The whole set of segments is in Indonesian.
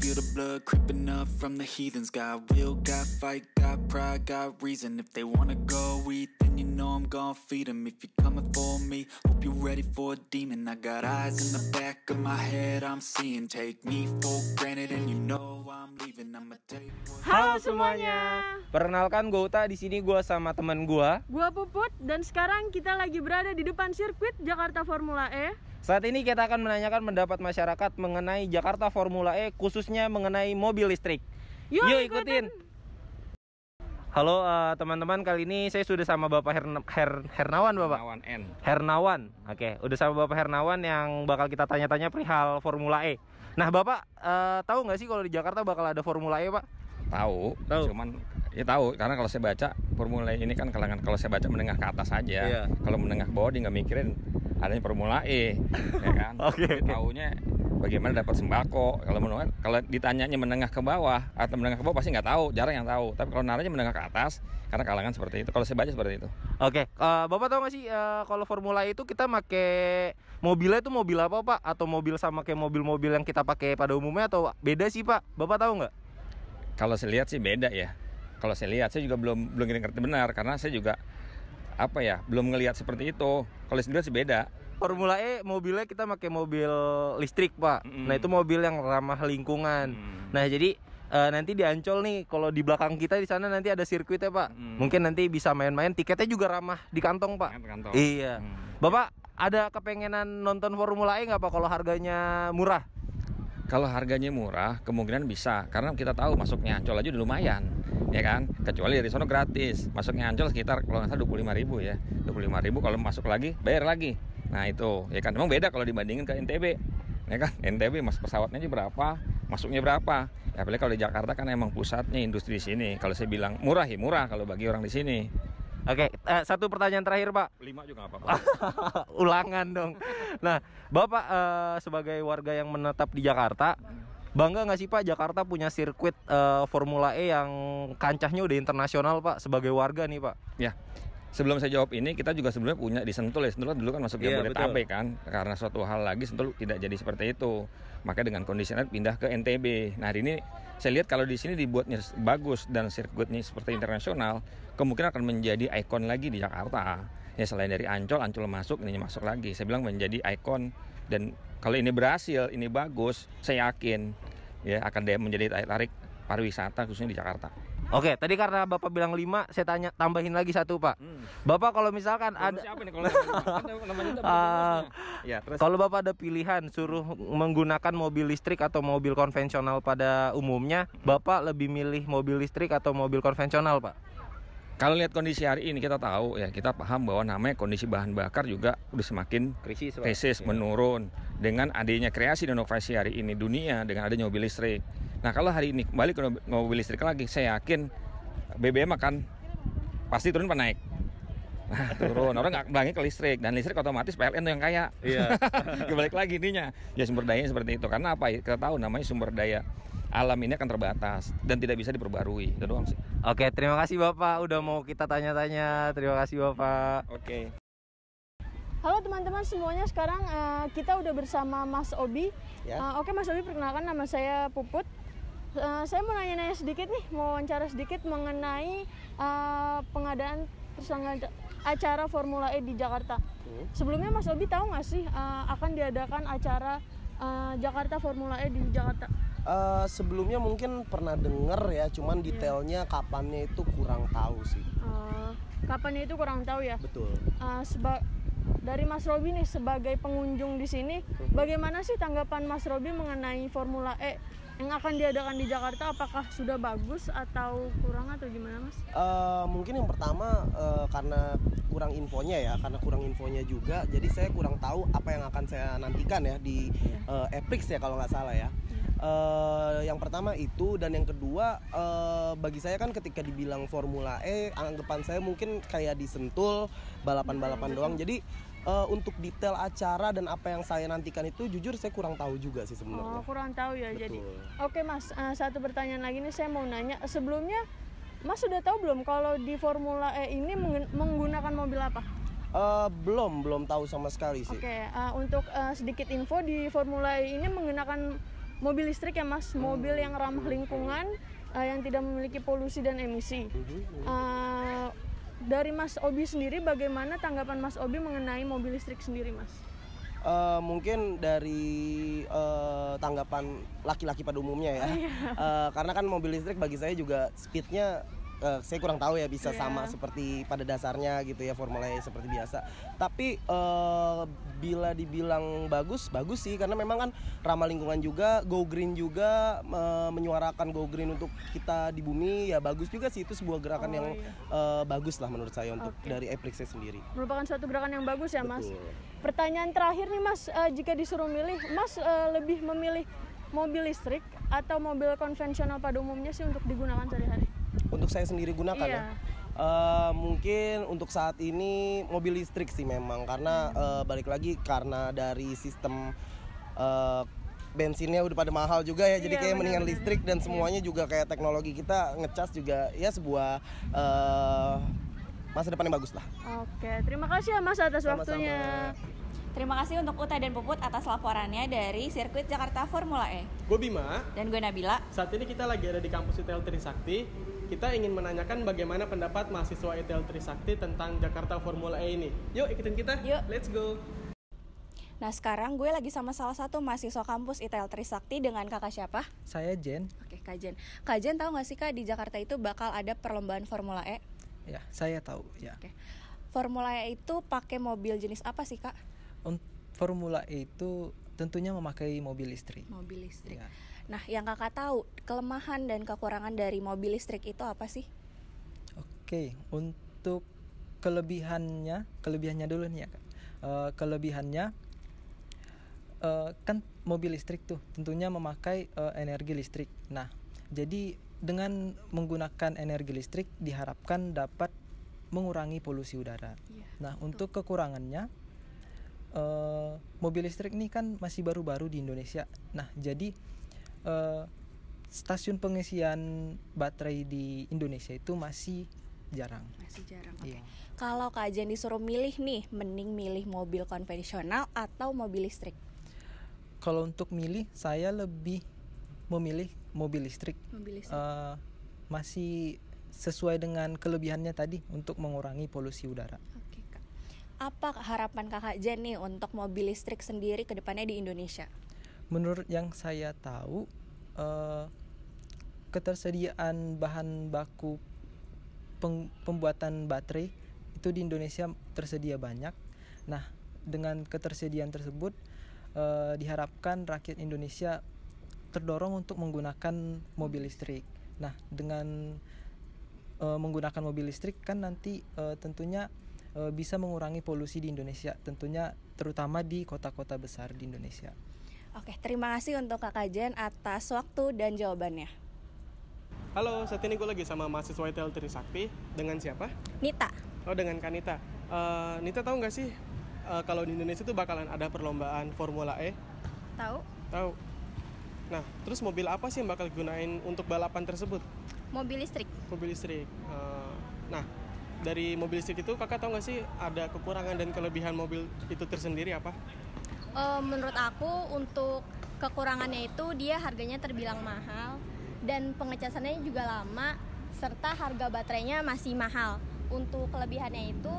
feel the blood creeping up from the heathens. Got will, got fight, got pride, got reason. If they wanna go eat, then you know I'm gon' feed them. If you're coming for me, hope you're ready for a demon. I got eyes in the back of my head, I'm seeing. Take me for granted and you know I'm leaving. I'ma take what... Halo semuanya. Perkenalkan, gue Uta. Di sini gue sama teman gue. Gue Puput, dan sekarang kita lagi berada di depan sirkuit Jakarta Formula E. Saat ini kita akan menanyakan pendapat masyarakat mengenai Jakarta Formula E, khususnya mengenai mobil listrik. Yuk ikutin. Halo teman-teman, kali ini saya sudah sama Bapak Hernawan, Bapak. Hernawan. Oke, udah sama Bapak Hernawan yang bakal kita tanya-tanya perihal Formula E. Nah, Bapak tahu nggak sih kalau di Jakarta bakal ada Formula E, Pak? Tahu. Cuman ya tahu, karena kalau saya baca Formula E ini kan kalangan, kalau saya baca menengah ke atas aja. Iya. Kalau menengah ke bawah dia nggak mikirin adanya Formula E, ya kan? Oke. Taunya bagaimana dapat sembako. Kalau ditanyanya menengah ke bawah atau menengah ke bawah pasti nggak tahu, jarang yang tahu. Tapi kalau naranya menengah ke atas, karena kalangan seperti itu. Kalau saya baca seperti itu. Oke, Bapak tahu nggak sih kalau Formula E itu kita pakai mobilnya itu mobil apa, Pak? Atau mobil sama kayak mobil-mobil yang kita pakai pada umumnya atau beda sih, Pak? Bapak tahu nggak? Kalau saya lihat sih beda ya. Kalau saya lihat, saya juga belum ngerti benar karena saya juga belum ngelihat seperti itu. Kalau saya sih beda. Formula E mobilnya kita pakai mobil listrik, Pak. Nah, itu mobil yang ramah lingkungan. Nah, jadi nanti di Ancol nih, kalau di belakang kita di sana nanti ada sirkuitnya, Pak. Mungkin nanti bisa main-main, tiketnya juga ramah di kantong, Pak. Kantong. Iya. Bapak ada kepengenan nonton Formula E nggak, Pak, kalau harganya murah? Kalau harganya murah, kemungkinan bisa. Karena kita tahu masuknya Ancol aja udah lumayan, ya kan? Kecuali dari sono gratis. Masuknya Ancol sekitar kalau nggak salah 25.000 ya. 25.000, kalau masuk lagi, bayar lagi. Nah itu, ya kan? Memang beda kalau dibandingin ke NTB, ya kan? NTB pesawatnya aja berapa, masuknya berapa. Ya, apalagi kalau di Jakarta kan emang pusatnya industri di sini. Kalau saya bilang murah ya murah kalau bagi orang di sini. Oke, satu pertanyaan terakhir, Pak. 5 juga nggak apa-apa. Ulangan dong. Nah, Bapak sebagai warga yang menetap di Jakarta, bangga nggak sih, Pak, Jakarta punya sirkuit Formula E yang kancahnya udah internasional, Pak, sebagai warga nih, Pak? Ya, sebelum saya jawab ini, kita juga sebenarnya punya di Sentul ya. Sentul dulu kan masuk Jabodetabek kan. Karena suatu hal lagi Sentul tidak jadi seperti itu. Maka dengan kondisioner pindah ke NTB. Nah, hari ini saya lihat kalau di sini dibuatnya bagus dan sirkuitnya seperti internasional, kemungkinan akan menjadi ikon lagi di Jakarta. Ya, selain dari Ancol masuk, ini masuk lagi. Saya bilang menjadi ikon, dan kalau ini berhasil, ini bagus, saya yakin ya akan menjadi tarik pariwisata khususnya di Jakarta. Oke, tadi karena Bapak bilang 5, saya tambahin lagi 1, Pak. Bapak kalau misalkan ada siapa nih kalau ya, terus kalau Bapak ada pilihan suruh menggunakan mobil listrik atau mobil konvensional pada umumnya, Bapak lebih milih mobil listrik atau mobil konvensional, Pak? Kalau lihat kondisi hari ini, kita tahu ya, kita paham bahwa namanya kondisi bahan bakar juga udah semakin krisis menurun. Dengan adanya kreasi dan inovasi hari ini dunia dengan adanya mobil listrik. Nah, kalau hari ini kembali ke mobil listrik lagi, saya yakin BBM akan pasti turun, naik. Nah, turun. Orang nggak bilangnya ke listrik, dan listrik otomatis PLN tuh yang kaya. Iya. Kembali lagi intinya, ya sumber dayanya seperti itu. Karena apa? Kita tahu namanya sumber daya alam ini akan terbatas dan tidak bisa diperbarui. Itu doang sih. Oke, terima kasih Bapak udah mau kita tanya-tanya. Terima kasih Bapak. Oke. Halo teman-teman semuanya, sekarang kita udah bersama Mas Obi. Ya. Oke Mas Obi, perkenalkan, nama saya Puput. Saya mau nanya-nanya sedikit nih, mau wawancara sedikit mengenai pengadaan acara Formula E di Jakarta. Sebelumnya Mas Obi tahu nggak sih akan diadakan acara Jakarta Formula E di Jakarta? Sebelumnya mungkin pernah dengar ya, cuman detailnya kapannya itu kurang tahu sih. Kapannya itu kurang tahu ya? Betul. Dari Mas Robi nih sebagai pengunjung di sini, bagaimana sih tanggapan Mas Robi mengenai Formula E yang akan diadakan di Jakarta? Apakah sudah bagus atau kurang atau gimana, Mas? Mungkin yang pertama karena kurang infonya juga, jadi saya kurang tahu apa yang akan saya nantikan ya di Epix ya kalau nggak salah ya. Yang pertama itu, dan yang kedua bagi saya kan ketika dibilang Formula E, anggapan saya mungkin kayak di Sentul balapan-balapan doang. Jadi untuk detail acara dan apa yang saya nantikan itu jujur saya kurang tahu juga sih sebenarnya. Kurang tahu ya. Betul. Jadi oke Mas, satu pertanyaan lagi nih saya mau nanya. Sebelumnya Mas sudah tahu belum kalau di Formula E ini menggunakan mobil apa? Belum tahu sama sekali sih. Oke, untuk sedikit info, di Formula E ini menggunakan mobil listrik ya Mas, mobil yang ramah lingkungan, yang tidak memiliki polusi dan emisi. Dari Mas Obi sendiri, bagaimana tanggapan Mas Obi mengenai mobil listrik sendiri, Mas? Mungkin dari tanggapan laki-laki pada umumnya ya, karena kan mobil listrik bagi saya juga speednya saya kurang tahu ya, bisa sama seperti pada dasarnya gitu ya, Formula E seperti biasa. Tapi bila dibilang bagus sih, karena memang kan ramah lingkungan juga, go green juga, menyuarakan go green untuk kita di bumi ya, bagus juga sih. Itu sebuah gerakan yang bagus lah menurut saya untuk dari Aprix sendiri. Merupakan suatu gerakan yang bagus ya Mas. Betul. Pertanyaan terakhir nih Mas, jika disuruh milih, Mas lebih memilih mobil listrik atau mobil konvensional pada umumnya sih untuk digunakan sehari-hari? Untuk saya sendiri gunakan ya. Mungkin untuk saat ini mobil listrik sih memang, karena balik lagi karena dari sistem bensinnya udah pada mahal juga ya, jadi kayak mendingan listrik, dan semuanya juga kayak teknologi kita ngecas juga ya, sebuah masa depan yang bagus lah. Oke, terima kasih ya Mas atas waktunya. Terima kasih untuk Uta dan Puput atas laporannya dari sirkuit Jakarta Formula E. Gue Bima. Dan gue Nabila. Saat ini kita lagi ada di kampus ITL Trisakti. Kita ingin menanyakan bagaimana pendapat mahasiswa ITL Trisakti tentang Jakarta Formula E ini. Yuk ikutin kita. Yuk. Let's go. Nah sekarang gue lagi sama salah satu mahasiswa kampus ITL Trisakti dengan kakak siapa? Saya Jen. Oke, Kak Jen. Kak Jen tahu nggak sih Kak, di Jakarta itu bakal ada perlombaan Formula E? Ya, saya tahu ya. Oke. Formula E itu pakai mobil jenis apa sih Kak? Formula E itu tentunya memakai mobil listrik. Mobil listrik. Ya. Nah, yang kakak tahu kelemahan dan kekurangan dari mobil listrik itu apa sih? Oke, untuk kelebihannya dulu nih ya Kak. Kelebihannya kan mobil listrik tuh tentunya memakai energi listrik. Nah, jadi dengan menggunakan energi listrik diharapkan dapat mengurangi polusi udara. Iya, nah, untuk kekurangannya mobil listrik ini kan masih baru-baru di Indonesia. Nah, jadi stasiun pengisian baterai di Indonesia itu masih jarang. Masih jarang. Oke. Iya. Kalau Kak Jen disuruh milih nih, mending milih mobil konvensional atau mobil listrik? Kalau untuk milih, saya lebih memilih mobil listrik. Mobil listrik. Masih sesuai dengan kelebihannya tadi untuk mengurangi polusi udara. Oke, Kak. Apa harapan Kakak Jen nih untuk mobil listrik sendiri ke depannya di Indonesia? Menurut yang saya tahu, ketersediaan bahan baku pembuatan baterai itu di Indonesia tersedia banyak. Nah, dengan ketersediaan tersebut diharapkan rakyat Indonesia terdorong untuk menggunakan mobil listrik. Nah, dengan menggunakan mobil listrik kan nanti tentunya bisa mengurangi polusi di Indonesia, tentunya terutama di kota-kota besar di Indonesia. Oke, terima kasih untuk Kakak Jen atas waktu dan jawabannya. Halo, saat ini gue lagi sama mahasiswa ITL Trisakti. Dengan siapa? Nita. Oh, dengan Kanita. Nita tahu nggak sih kalau di Indonesia tuh bakalan ada perlombaan Formula E? Tahu? Tahu. Nah, terus mobil apa sih yang bakal digunain untuk balapan tersebut? Mobil listrik. Mobil listrik. Nah, dari mobil listrik itu kakak tahu nggak sih ada kekurangan dan kelebihan mobil itu tersendiri apa? Menurut aku untuk kekurangannya itu dia harganya terbilang mahal dan pengecasannya juga lama serta harga baterainya masih mahal. Untuk kelebihannya itu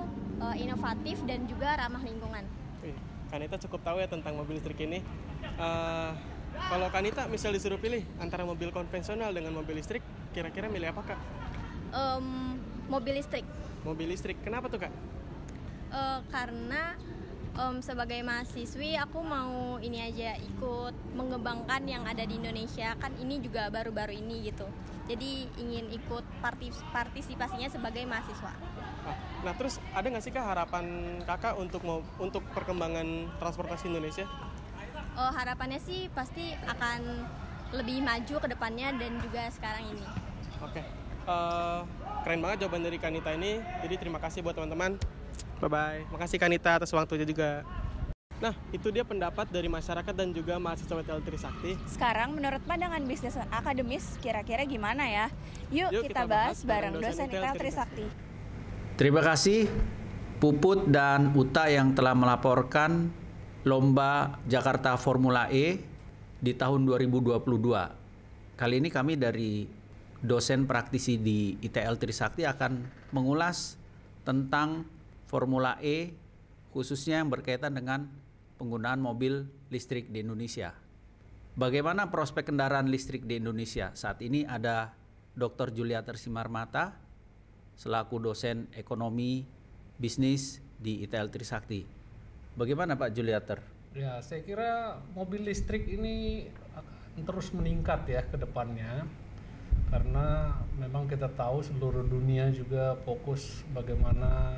inovatif dan juga ramah lingkungan. Kanita cukup tahu ya tentang mobil listrik ini. Kalau Kanita misal disuruh pilih antara mobil konvensional dengan mobil listrik, kira-kira milih apa Kak? Mobil listrik. Mobil listrik, kenapa tuh Kak? Karena sebagai mahasiswi aku mau ini aja ikut mengembangkan yang ada di Indonesia, kan ini juga baru-baru ini gitu, jadi ingin ikut partisipasinya sebagai mahasiswa. Nah terus ada nggak sih Kak harapan kakak untuk perkembangan transportasi Indonesia? Harapannya sih pasti akan lebih maju ke depannya dan juga sekarang ini. Oke. Keren banget jawaban dari Kanita ini, jadi terima kasih buat teman-teman. Bye-bye. Makasih Kanita atas waktunya juga. Nah, itu dia pendapat dari masyarakat dan juga mahasiswa ITL Trisakti. Sekarang menurut pandangan bisnis akademis, kira-kira gimana ya? Yuk kita bahas bareng dosen ITL Trisakti. Terima kasih Puput dan Uta yang telah melaporkan lomba Jakarta Formula E di tahun 2022. Kali ini kami dari dosen praktisi di ITL Trisakti akan mengulas tentang Formula E, khususnya yang berkaitan dengan penggunaan mobil listrik di Indonesia. Bagaimana prospek kendaraan listrik di Indonesia? Saat ini ada Dr. Juliater Simarmata selaku dosen ekonomi bisnis di ITL Trisakti. Bagaimana Pak Juliater? Ya, saya kira mobil listrik ini akan terus meningkat ya ke depannya. Karena memang kita tahu seluruh dunia juga fokus bagaimana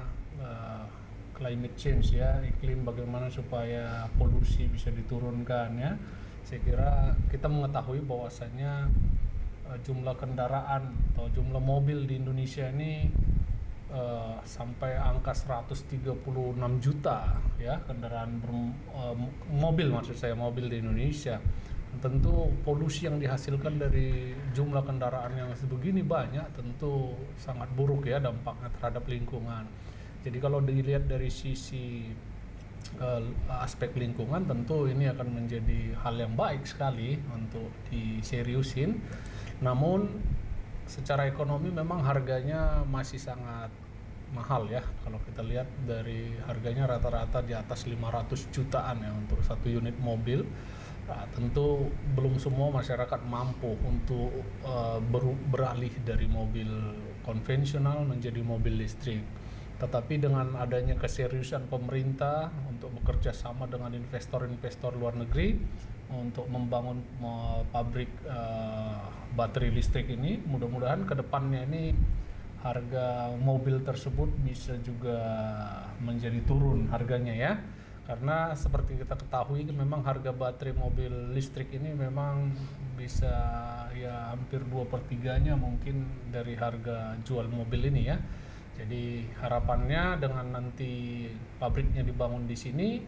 climate change ya, iklim bagaimana supaya polusi bisa diturunkan ya. Saya kira kita mengetahui bahwasannya jumlah kendaraan atau jumlah mobil di Indonesia ini sampai angka 136 juta ya kendaraan mobil, maksud saya mobil di Indonesia. Tentu polusi yang dihasilkan dari jumlah kendaraan yang sebegini banyak tentu sangat buruk ya dampaknya terhadap lingkungan. Jadi kalau dilihat dari sisi aspek lingkungan tentu ini akan menjadi hal yang baik sekali untuk diseriusin. Namun secara ekonomi memang harganya masih sangat mahal ya. Kalau kita lihat dari harganya rata-rata di atas 500 jutaan ya untuk satu unit mobil. Nah, tentu belum semua masyarakat mampu untuk beralih dari mobil konvensional menjadi mobil listrik. Tetapi dengan adanya keseriusan pemerintah untuk bekerja sama dengan investor-investor luar negeri untuk membangun pabrik baterai listrik ini, mudah-mudahan ke depannya ini harga mobil tersebut bisa juga menjadi turun harganya ya. Karena seperti kita ketahui memang harga baterai mobil listrik ini memang bisa ya hampir 2/3-nya mungkin dari harga jual mobil ini ya. Jadi harapannya dengan nanti pabriknya dibangun di sini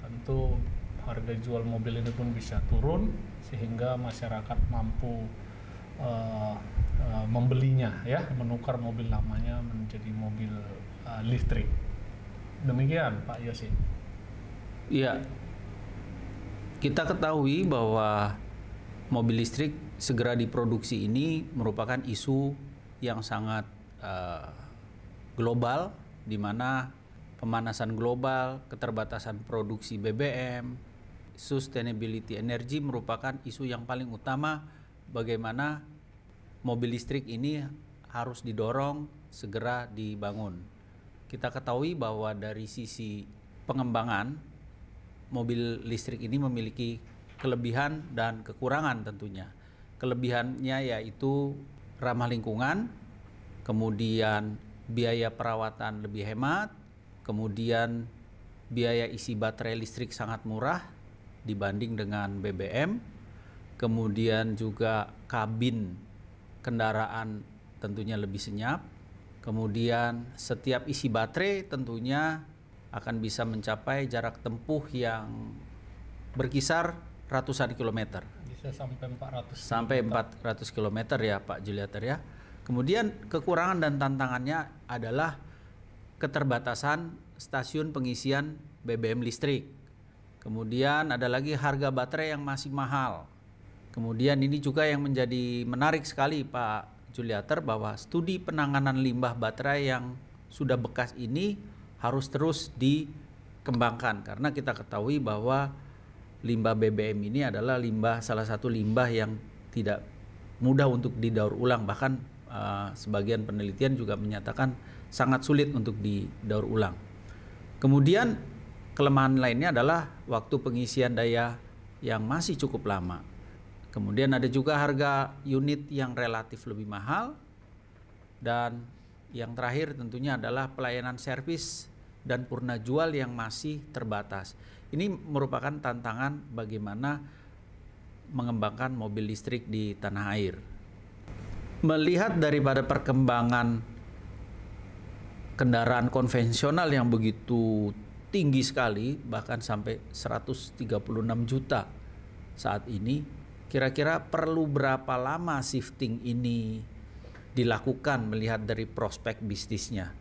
tentu harga jual mobil ini pun bisa turun sehingga masyarakat mampu membelinya ya, menukar mobil lamanya menjadi mobil listrik. Demikian Pak Yosi. Iya, kita ketahui bahwa mobil listrik segera diproduksi ini merupakan isu yang sangat global, di mana pemanasan global, keterbatasan produksi BBM, sustainability energy merupakan isu yang paling utama bagaimana mobil listrik ini harus didorong segera dibangun. Kita ketahui bahwa dari sisi pengembangan mobil listrik ini memiliki kelebihan dan kekurangan tentunya. Kelebihannya yaitu ramah lingkungan, kemudian biaya perawatan lebih hemat, kemudian biaya isi baterai listrik sangat murah dibanding dengan BBM, kemudian juga kabin kendaraan tentunya lebih senyap, kemudian setiap isi baterai tentunya akan bisa mencapai jarak tempuh yang berkisar ratusan kilometer. Bisa sampai 400. Sampai 400 kilometer ya Pak Juliater ya. Kemudian kekurangan dan tantangannya adalah keterbatasan stasiun pengisian BBM listrik. Kemudian ada lagi harga baterai yang masih mahal. Kemudian ini juga yang menjadi menarik sekali Pak Juliater bahwa studi penanganan limbah baterai yang sudah bekas ini harus terus dikembangkan karena kita ketahui bahwa limbah BBM ini adalah salah satu limbah yang tidak mudah untuk didaur ulang, bahkan sebagian penelitian juga menyatakan sangat sulit untuk didaur ulang. Kemudian kelemahan lainnya adalah waktu pengisian daya yang masih cukup lama. Kemudian ada juga harga unit yang relatif lebih mahal, dan yang terakhir tentunya adalah pelayanan servis dan purna jual yang masih terbatas. Ini merupakan tantangan bagaimana mengembangkan mobil listrik di tanah air. Melihat daripada perkembangan kendaraan konvensional yang begitu tinggi sekali, bahkan sampai 136 juta saat ini, kira-kira perlu berapa lama shifting ini dilakukan melihat dari prospek bisnisnya,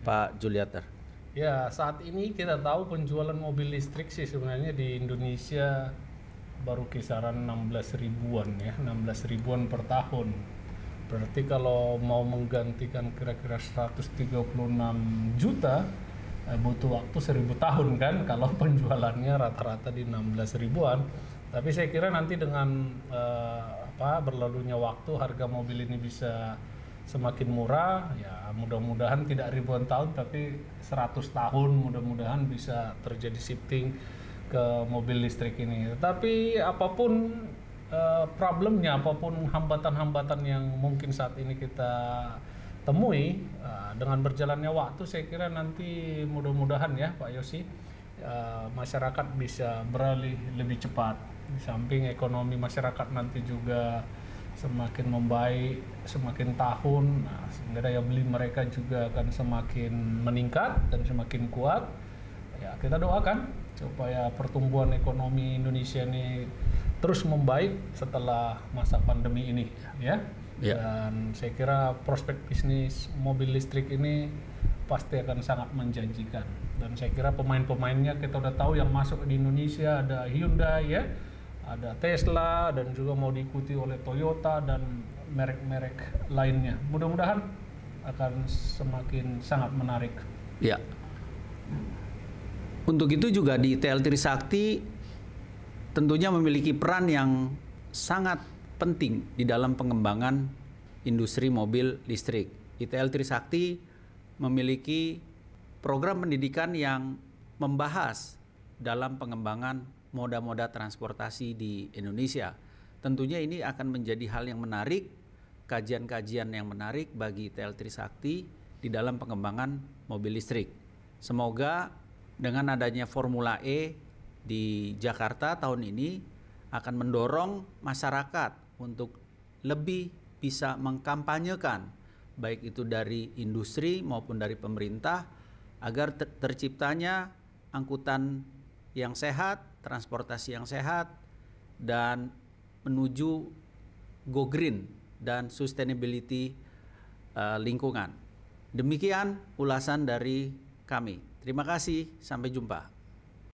Pak Juliater? Ya, saat ini kita tahu penjualan mobil listrik sih sebenarnya di Indonesia baru kisaran 16 ribuan ya, 16 ribuan per tahun. Berarti kalau mau menggantikan kira-kira 136 juta, butuh waktu 1000 tahun kan kalau penjualannya rata-rata di 16 ribuan. Tapi saya kira nanti dengan berlalunya waktu harga mobil ini bisa semakin murah, ya mudah-mudahan tidak ribuan tahun tapi 100 tahun mudah-mudahan bisa terjadi shifting ke mobil listrik ini. Tapi apapun problemnya, apapun hambatan-hambatan yang mungkin saat ini kita temui, dengan berjalannya waktu saya kira nanti mudah-mudahan ya Pak Yosi, masyarakat bisa beralih lebih cepat. Di samping ekonomi masyarakat nanti juga semakin membaik, semakin tahun, sehingga daya beli mereka juga akan semakin meningkat dan semakin kuat. Ya, kita doakan supaya pertumbuhan ekonomi Indonesia ini terus membaik setelah masa pandemi ini, ya. Dan saya kira prospek bisnis mobil listrik ini pasti akan sangat menjanjikan. Dan saya kira pemain-pemainnya kita udah tahu yang masuk di Indonesia ada Hyundai ya, ada Tesla, dan juga mau diikuti oleh Toyota dan merek-merek lainnya. Mudah-mudahan akan semakin sangat menarik. Ya. Untuk itu juga di ITL Trisakti tentunya memiliki peran yang sangat penting di dalam pengembangan industri mobil listrik. ITL Trisakti memiliki program pendidikan yang membahas dalam pengembangan moda-moda transportasi di Indonesia. Tentunya ini akan menjadi hal yang menarik, kajian-kajian yang menarik bagi ITL Trisakti di dalam pengembangan mobil listrik. Semoga dengan adanya Formula E di Jakarta tahun ini akan mendorong masyarakat untuk lebih bisa mengkampanyekan, baik itu dari industri maupun dari pemerintah, agar terciptanya angkutan yang sehat, transportasi yang sehat, dan menuju go green dan sustainability lingkungan. Demikian ulasan dari kami. Terima kasih, sampai jumpa.